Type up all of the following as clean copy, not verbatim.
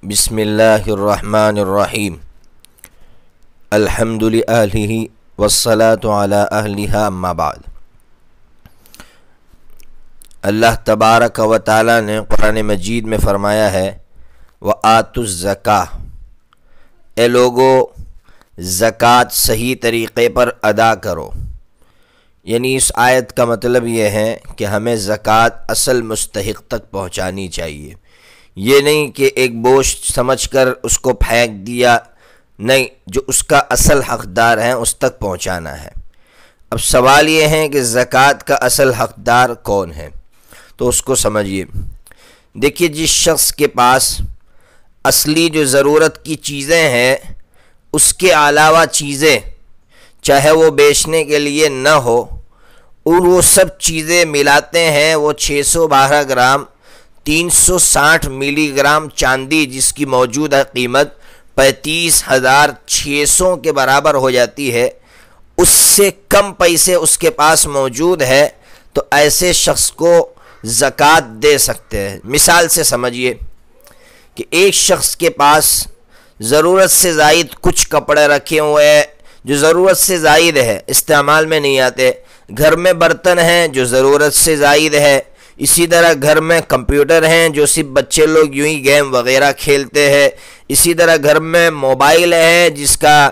بسم اللہ الرحمن الرحیم الحمد للہ والصلاة علی اہلہا اما بعد۔ اللہ تبارک و تعالی نے قرآن مجید میں فرمایا ہے وآتوا الزکاۃ، اے لوگو زکوٰۃ صحیح طریقے پر ادا کرو۔ یعنی اس آیت کا مطلب یہ ہے کہ ہمیں زکوٰۃ اصل مستحق تک پہنچانی چاہیے، یہ نہیں کہ ایک بوجھ سمجھ کر اس کو پھینک دیا، نہیں، جو اس کا اصل حقدار ہے اس تک پہنچانا ہے۔ اب سوال یہ ہے کہ زکوٰۃ کا اصل حقدار کون ہے، تو اس کو سمجھیے۔ دیکھیے، جس شخص کے پاس اصلی جو ضرورت کی چیزیں ہیں اس کے علاوہ چیزیں چاہے وہ بیچنے کے لیے نہ ہو، اور وہ سب چیزیں ملاتے ہیں، وہ 612 گرام 360 ملی گرام چاندی جس کی موجودہ قیمت 35,600 کے برابر ہو جاتی ہے، اس سے کم پیسے اس کے پاس موجود ہے، تو ایسے شخص کو زکوٰۃ دے سکتے ہیں۔ مثال سے سمجھیے کہ ایک شخص کے پاس ضرورت سے زائد کچھ کپڑے رکھے ہوئے ہیں جو ضرورت سے زائد ہے، استعمال میں نہیں آتے، گھر میں برتن ہیں جو ضرورت سے زائد ہے، اسی طرح گھر میں کمپیوٹر ہیں جو صرف بچے لوگ یوں ہی گیم وغیرہ کھیلتے ہیں، اسی طرح گھر میں موبائل ہے جس کا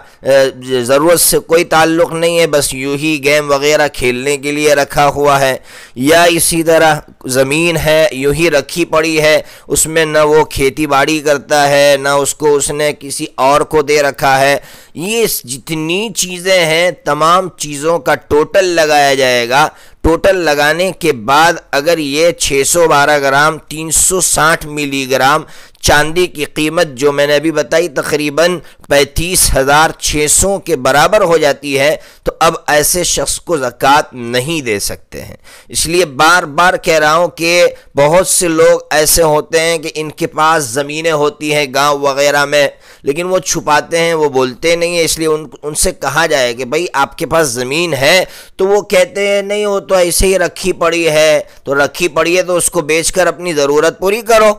ضرورت سے کوئی تعلق نہیں ہے، بس یوں ہی گیم وغیرہ کھیلنے کے لیے رکھا ہوا ہے، یا اسی طرح زمین ہے یوں ہی رکھی پڑی ہے، اس میں نہ وہ کھیتی باڑی کرتا ہے نہ اس نے کسی اور کو دے رکھا ہے۔ یہ جتنی چیزیں ہیں تمام چیزوں کا ٹوٹل لگایا جائے گا، ٹوٹل لگانے کے بعد اگر یہ 612 گرام 360 ملی گرام چاندی کی قیمت جو میں نے ابھی بتائی تقریباً 35,600 کے برابر ہو جاتی ہے، تو اب ایسے شخص کو زکوٰۃ نہیں دے سکتے ہیں۔ اس لیے بار بار کہہ رہا ہوں کہ بہت سے لوگ ایسے ہوتے ہیں کہ ان کے پاس زمینیں ہوتی ہیں گاؤں وغیرہ میں، لیکن وہ چھپاتے ہیں، وہ بولتے نہیں ہیں، اس لیے ان سے کہا جائے کہ بھائی آپ کے پاس زمین ہے، تو وہ کہتے ہیں نہیں، وہ تو ایسے ہی رکھی پڑی ہے، تو رکھی پڑی ہے تو اس کو بیچ کر اپنی ضرورت پوری کرو۔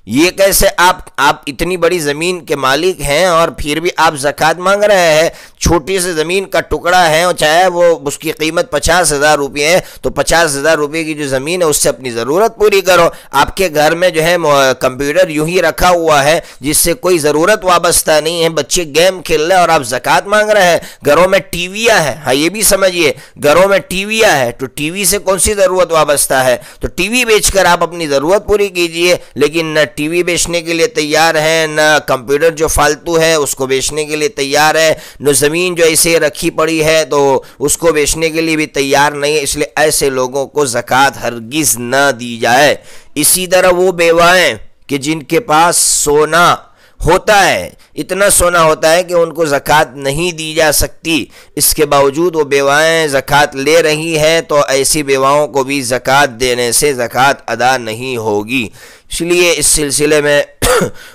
یہ کیسے؟ آپ اتنی بڑی زمین کے مالک ہیں اور پھر بھی آپ زکوٰۃ مانگ رہے ہیں؟ چھوٹی سی زمین کا ٹکڑا ہے اور چاہے وہ اس کی قیمت 50,000 روپے ہے، تو 50,000 روپے کی جو زمین ہے اس سے اپنی ضرورت پوری کرو۔ آپ کے گھر میں جو ہے کمپیوٹر یوں ہی رکھا ہوا ہے جس سے کوئی ضرورت وابستہ نہیں ہے، بچے گیم کھیل رہے ہیں اور آپ زکوٰۃ مانگ رہے ہیں۔ گھروں میں ٹی ویاں ہیں، ہاں یہ بھی سمجھیے، گھروں میں ٹی ویاں ہے تو ٹی وی سے کون سی ضرورت وابستہ ہے؟ تو ٹی وی بیچ کر آپ اپنی ضرورت پوری کیجئے، لیکن نہ ٹی وی بیچنے کے لیے تیار ہے، نہ کمپیوٹر جو فالتو ہے اس کو بیچنے کے لیے تیار ہے، نہ زمین جو ایسے رکھی پڑی ہے تو اس کو بیچنے کے لیے بھی تیار نہیں ہے۔ اس لیے ایسے لوگوں کو زکوٰۃ ہرگز نہ دی جائے۔ اسی طرح وہ بیوائیں کہ جن کے پاس سونا ہوتا ہے، اتنا سونا ہوتا ہے کہ ان کو زکوٰۃ نہیں دی جا سکتی، اس کے باوجود وہ بیوائیں زکوٰۃ لے رہی ہیں، تو ایسی بیواؤں کو بھی زکوٰۃ دینے سے زکوٰۃ ادا نہیں ہوگی۔ اس لیے اس سلسلے میں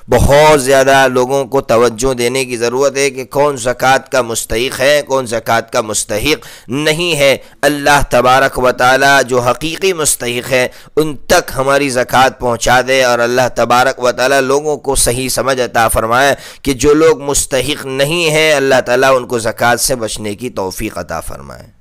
بہت زیادہ لوگوں کو توجہ دینے کی ضرورت ہے کہ کون زکوٰۃ کا مستحق ہے، کون زکوٰۃ کا مستحق نہیں ہے۔ اللہ تبارک و تعالی جو حقیقی مستحق ہے ان تک ہماری زکوٰۃ پہنچا دے، اور اللہ تبارک و تعالی لوگوں کو صحیح سمجھ عطا فرمائے کہ جو لوگ مستحق نہیں ہیں اللہ تعالی ان کو زکوٰۃ سے بچنے کی توفیق عطا فرمائے۔